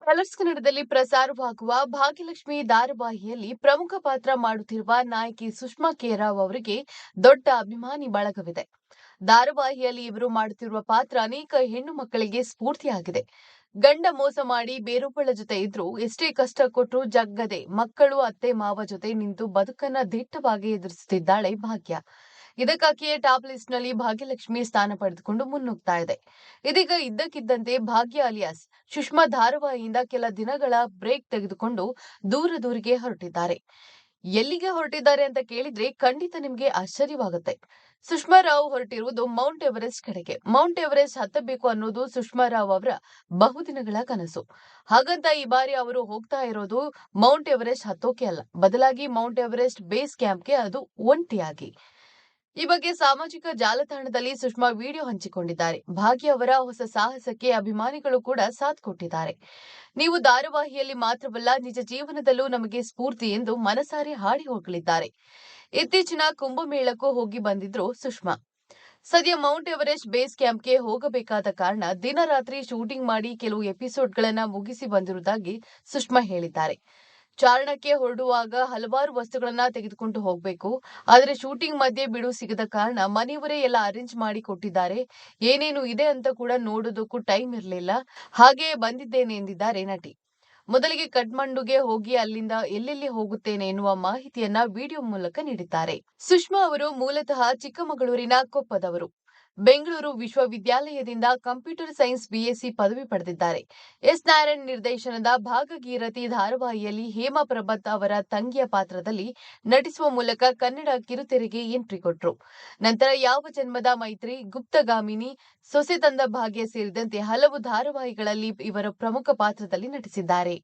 Colours ಕನ್ನಡದಲ್ಲಿ ಪ್ರಸಾರವಾಗುವ ಭಾಗ್ಯಲಕ್ಷ್ಮಿ ಧಾರಾವಾಹಿಯಲ್ಲಿ ಪ್ರಮುಖ ಪಾತ್ರ ಮಾಡುತ್ತಿರುವ ನಾಯಕಿ ಸುಷ್ಮಾ ಕೇರಾವ್ ಅವರಿಗೆ ದೊಡ್ಡ ಅಭಿಮಾನಿ ಬಳಗವಿದೆ. ಧಾರಾವಾಹಿಯಲ್ಲಿ ಇವರು ಮಾಡುತ್ತಿರುವ ಪಾತ್ರ ಅನೇಕ ಹೆಣ್ಣು ಮಕ್ಕಳಿಗೆ ಸ್ಫೂರ್ತಿಯಾಗಿದೆ. ಗಂಡ ಮೋಸ ಮಾಡಿ ಬೇರೊಬ್ಬಳ ಜೊತೆ ಇದ್ರೂ ಎಷ್ಟೇ ಕಷ್ಟ ಕೊಟ್ಟರೂ ಜಗ್ಗದೆ ಮಕ್ಕಳು ಅತ್ತೆ ಮಾವ ಜೊತೆ ನಿಂತು ಬದುಕನ್ನ ದಿಟ್ಟವಾಗಿ ಎದುರಿಸುತ್ತಿದ್ದಾಳೆ ಭಾಗ್ಯ. ಇದಕ್ಕಾಗಿಯೇ ಟಾಪ್ ಲಿಸ್ಟ್ ನಲ್ಲಿ ಭಾಗ್ಯಲಕ್ಷ್ಮಿ ಸ್ಥಾನ ಪಡೆದುಕೊಂಡು ಮುನ್ನುಗ್ತಾ ಇದೆ. ಇದೀಗ ಇದ್ದಕ್ಕಿದ್ದಂತೆ ಭಾಗ್ಯ ಅಲಿಯಾಸ್ ಸುಷ್ಮಾ ಧಾರಾವಾಹಿಯಿಂದ ಕೆಲ ದಿನಗಳ ಬ್ರೇಕ್ ತೆಗೆದುಕೊಂಡು ದೂರಿಗೆ ಹೊರಟಿದ್ದಾರೆ. ಎಲ್ಲಿಗೆ ಹೊರಟಿದ್ದಾರೆ ಅಂತ ಕೇಳಿದ್ರೆ ಖಂಡಿತ ನಿಮ್ಗೆ ಆಶ್ಚರ್ಯವಾಗುತ್ತೆ. ಸುಷ್ಮಾ ರಾವ್ ಹೊರಟಿರುವುದು ಮೌಂಟ್ ಎವರೆಸ್ಟ್ ಕಡೆಗೆ. ಮೌಂಟ್ ಎವರೆಸ್ಟ್ ಹತ್ತಬೇಕು ಅನ್ನೋದು ಸುಷ್ಮಾ ರಾವ್ ಅವರ ಬಹುದಿನಗಳ ಕನಸು. ಹಾಗಂತ ಈ ಬಾರಿ ಅವರು ಹೋಗ್ತಾ ಇರೋದು ಮೌಂಟ್ ಎವರೆಸ್ಟ್ ಹತ್ತೋಕೆ ಅಲ್ಲ, ಬದಲಾಗಿ ಮೌಂಟ್ ಎವರೆಸ್ಟ್ ಬೇಸ್ ಕ್ಯಾಂಪ್ಗೆ, ಅದು ಒಂಟಿಯಾಗಿ. ಈ ಬಗ್ಗೆ ಸಾಮಾಜಿಕ ಜಾಲತಾಣದಲ್ಲಿ ಸುಷ್ಮಾ ವಿಡಿಯೋ ಹಂಚಿಕೊಂಡಿದ್ದಾರೆ. ಭಾಗ್ಯ ಅವರ ಹೊಸ ಸಾಹಸಕ್ಕೆ ಅಭಿಮಾನಿಗಳು ಕೂಡ ಸಾಥ್ ಕೊಟ್ಟಿದ್ದಾರೆ. ನೀವು ಧಾರಾವಾಹಿಯಲ್ಲಿ ಮಾತ್ರವಲ್ಲ, ನಿಜ ಜೀವನದಲ್ಲೂ ನಮಗೆ ಸ್ಫೂರ್ತಿ ಎಂದು ಮನಸಾರೆ ಹಾಡಿ ಹೋಗಲಿದ್ದಾರೆ. ಇತ್ತೀಚಿನ ಕುಂಭಮೇಳಕ್ಕೂ ಹೋಗಿ ಬಂದಿದ್ರು ಸುಷ್ಮಾ. ಸದ್ಯ ಮೌಂಟ್ ಎವರೆಸ್ಟ್ ಬೇಸ್ ಕ್ಯಾಂಪ್ಗೆ ಹೋಗಬೇಕಾದ ಕಾರಣ ದಿನ ರಾತ್ರಿ ಶೂಟಿಂಗ್ ಮಾಡಿ ಕೆಲವು ಎಪಿಸೋಡ್ಗಳನ್ನ ಮುಗಿಸಿ ಬಂದಿರುವುದಾಗಿ ಸುಷ್ಮಾ ಹೇಳಿದ್ದಾರೆ. ಚಾರಣಕ್ಕೆ ಹೊರಡುವಾಗ ಹಲವಾರು ವಸ್ತುಗಳನ್ನ ತೆಗೆದುಕೊಂಡು ಹೋಗಬೇಕು. ಆದರೆ ಶೂಟಿಂಗ್ ಮಧ್ಯೆ ಬಿಡು ಸಿಗದ ಕಾರಣ ಮನೆಯವರೇ ಎಲ್ಲ ಅರೇಂಜ್ ಮಾಡಿ ಕೊಟ್ಟಿದ್ದಾರೆ. ಏನೇನು ಇದೆ ಅಂತ ಕೂಡ ನೋಡೋದಕ್ಕೂ ಟೈಮ್ ಇರಲಿಲ್ಲ, ಹಾಗೆಯೇ ಬಂದಿದ್ದೇನೆ ಎಂದಿದ್ದಾರೆ ನಟಿ. ಮೊದಲಿಗೆ ಕಠ್ಮಂಡುಗೆ ಹೋಗಿ ಅಲ್ಲಿಂದ ಎಲ್ಲೆಲ್ಲಿ ಹೋಗುತ್ತೇನೆ ಎನ್ನುವ ಮಾಹಿತಿಯನ್ನ ವಿಡಿಯೋ ಮೂಲಕ ನೀಡಿದ್ದಾರೆ. ಸುಷ್ಮಾ ಅವರು ಮೂಲತಃ ಚಿಕ್ಕಮಗಳೂರಿನ ಕೊಪ್ಪದವರು. ಬೆಂಗಳೂರು ವಿಶ್ವವಿದ್ಯಾಲಯದಿಂದ ಕಂಪ್ಯೂಟರ್ ಸೈನ್ಸ್ ಬಿಎಸ್ಸಿ ಪದವಿ ಪಡೆದಿದ್ದಾರೆ. ಎಸ್ ನಾರಾಯಣ್ ನಿರ್ದೇಶನದ ಭಾಗಗೀರತಿ ಧಾರಾವಾಹಿಯಲ್ಲಿ ಹೇಮಾ ಪ್ರಭತ್ ಅವರ ತಂಗಿಯ ಪಾತ್ರದಲ್ಲಿ ನಟಿಸುವ ಮೂಲಕ ಕನ್ನಡ ಕಿರುತೆರೆಗೆ ಎಂಟ್ರಿ ಕೊಟ್ಟರು. ನಂತರ ಯಾವ ಜನ್ಮದ ಮೈತ್ರಿ, ಗುಪ್ತಗಾಮಿನಿ, ಸೊಸೆ ತಂದ ಭಾಗ್ಯ ಸೇರಿದಂತೆ ಹಲವು ಧಾರಾವಾಹಿಗಳಲ್ಲಿ ಇವರು ಪ್ರಮುಖ ಪಾತ್ರದಲ್ಲಿ ನಟಿಸಿದ್ದಾರೆ.